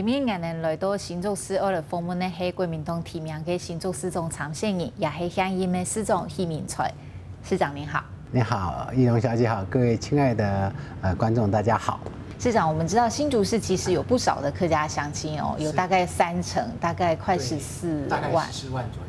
面眼人来到新竹市二的访问的是国民党提名的新竹市长参选人，也是乡议的市长许明才。市长您好。你好，易容小姐好，各位亲爱的观众大家好。市长，我们知道新竹市其实有不少的客家乡亲哦，有大概30%，大概快14万，大概14万左右。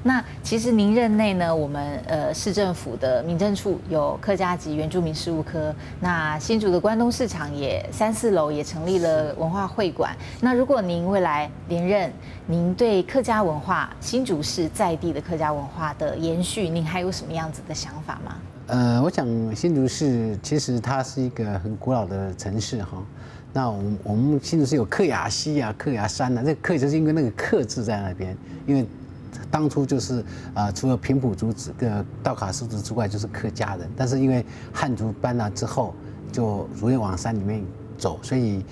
那其实您任内呢，我们市政府的民政处有客家及原住民事务科，那新竹的关东市场也3、4楼也成立了文化会馆。那如果您未来连任，您对客家文化、新竹市在地的客家文化的延续，您还有什么样子的想法吗？我想新竹市其实它是一个很古老的城市哈。那我们新竹市有客雅溪啊、客雅山啊，这个客就是因为那个客字在那边，因为当初就是除了平埔族道卡斯族之外，就是客家人，但是因为汉族搬了之后，就逐渐往山里面走，所以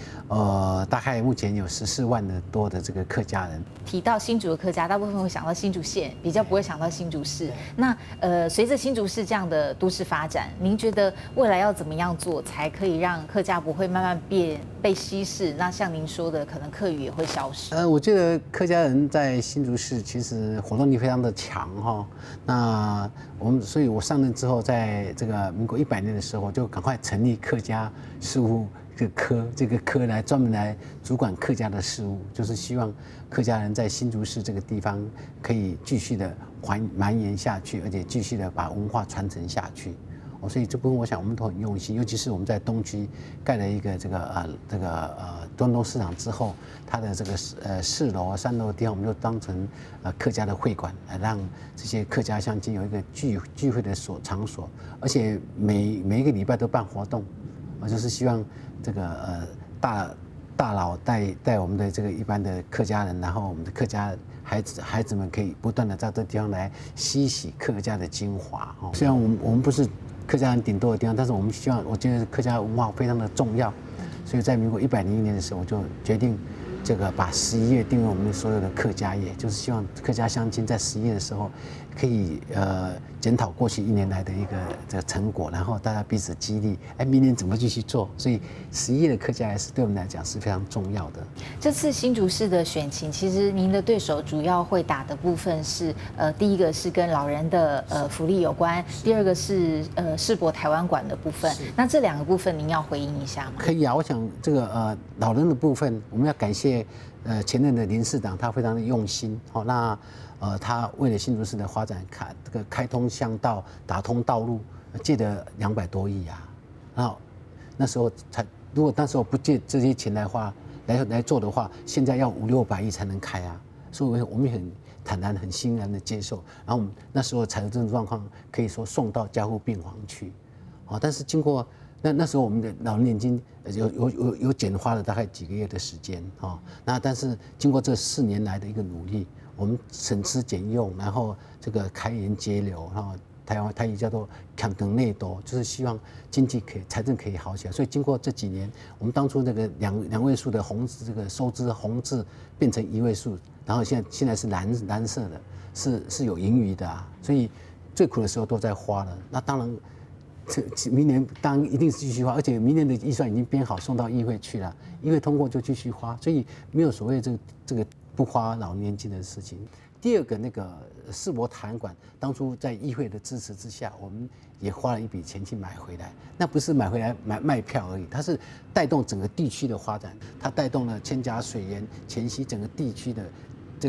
大概目前有14万多的这个客家人。提到新竹的客家，大部分会想到新竹县，比较不会想到新竹市。那随着新竹市这样的都市发展，您觉得未来要怎么样做，才可以让客家不会慢慢被稀释？那像您说的，可能客语也会消失。我觉得客家人在新竹市其实活动力非常的强哈。那所以我上任之后，在这个民国100年的时候，就赶快成立客家事务这个科来专门来主管客家的事务，就是希望客家人在新竹市这个地方可以继续的蔓延下去，而且继续的把文化传承下去。所以这部分我想我们都很用心，尤其是我们在东区盖了一个东东市场之后，它的这个4楼、3楼的地方，我们就当成客家的会馆，来让这些客家乡亲有一个聚会的场所，而且每一个礼拜都办活动。我就是希望这个大佬带我们的这个一般的客家人，然后我们的客家孩子们可以不断的在这地方来吸取客家的精华。虽然我们不是客家人顶多的地方，但是我们希望，我觉得客家文化非常的重要，所以在民国101年的时候，我就决定这个把11月定为我们所有的客家夜，就是希望客家乡亲在11月的时候可以检讨过去1年来的一个这个成果，然后大家彼此激励，明年怎么继续做？所以11月的客家夜是对我们来讲是非常重要的。这次新竹市的选情，其实您的对手主要会打的部分是第一个是跟老人的福利有关，第二个是世博台湾馆的部分。那这2个部分您要回应一下吗？可以啊，我想这个老人的部分，我们要感谢前任的林市长，他非常的用心。那他为了新竹市的发展，开通乡道、打通道路，借了200多亿啊。然后那时候如果那时候不借这些钱来做的话，现在要500-600亿才能开啊。所以我们很坦然、很欣然的接受。然后我们那时候财政状况可以说送到加护病房去。但是经过那时候我们的老年金有简化了大概几个月的时间但是经过这4年来的一个努力，我们省吃俭用，然后这个开源节流，然后台语叫做强耕内多，就是希望经济财政可以好起来。所以经过这几年，我们当初这个两位数的红字，这个收支红字变成1位数，然后现在是蓝色的，是有盈余的啊。所以最苦的时候都在花了，那当然。明年当然一定是继续花，而且明年的预算已经编好送到议会去了，议会通过就继续花，所以没有所谓这个不花老年金的事情。第二个那个世博台湾馆，当初在议会的支持之下，我们也花了一笔钱去买回来。那不是买回来卖票而已，它是带动整个地区的发展，它带动了千家水源、前溪整个地区的这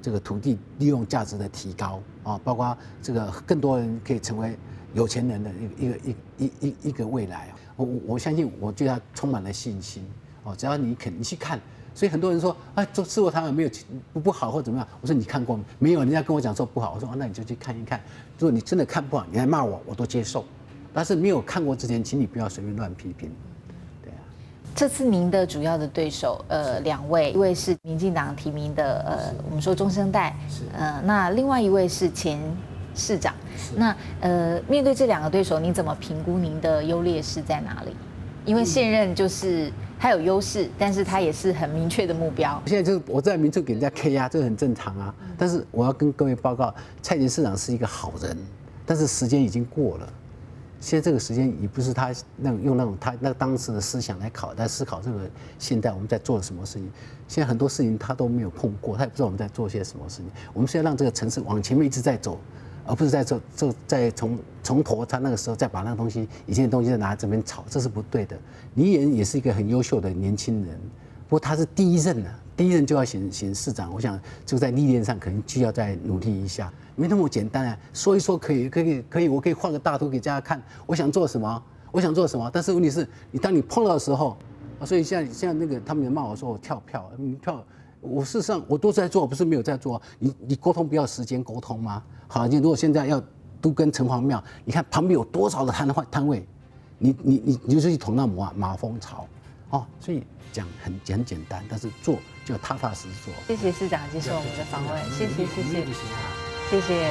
个土地利用价值的提高包括这个更多人可以成为有钱人的一个未来我相信，我对他充满了信心只要你去看。所以很多人说做世博台湾没有不好或怎么样，我说你看过没有？人家跟我讲说不好，我说那你就去看一看。如果你真的看不好，你来骂我都接受。但是没有看过之前，请你不要随便乱批评。这次您的主要的对手2位，一位是民进党提名的我们说中生代，那另外一位是前市长。那面对这2个对手，你怎么评估您的优劣势在哪里？因为现任就是他有优势，但是他也是很明确的目标。现在就是我在民处给人家 K 这个很正常啊。但是我要跟各位报告，蔡前市长是一个好人，但是时间已经过了。现在这个时间也不是他用那种他那当时的思想来思考这个现代我们在做什么事情。现在很多事情他都没有碰过，他也不知道我们在做些什么事情。我们是要让这个城市往前面一直在走，而不是再从头他那个时候再把那个东西以前的东西再拿来这边炒，这是不对的。李妍也是一个很优秀的年轻人，不过他是第一任啊，第一任就要选市长，我想就在历练上可能需要再努力一下。没那么简单啊，说一说可以，我可以画个大图给大家看，我想做什么，但是问题是当你碰到的时候，所以现在那个他们也骂我说我跳票，我事实上我都在做，不是没有在做。你沟通不要时间沟通吗？好，你如果现在要都跟城隍庙，你看旁边有多少的摊位，你就是去捅那马蜂巢，哦，所以讲很简单，但是做就踏踏实实做。谢谢市长接受我们的访问，谢谢。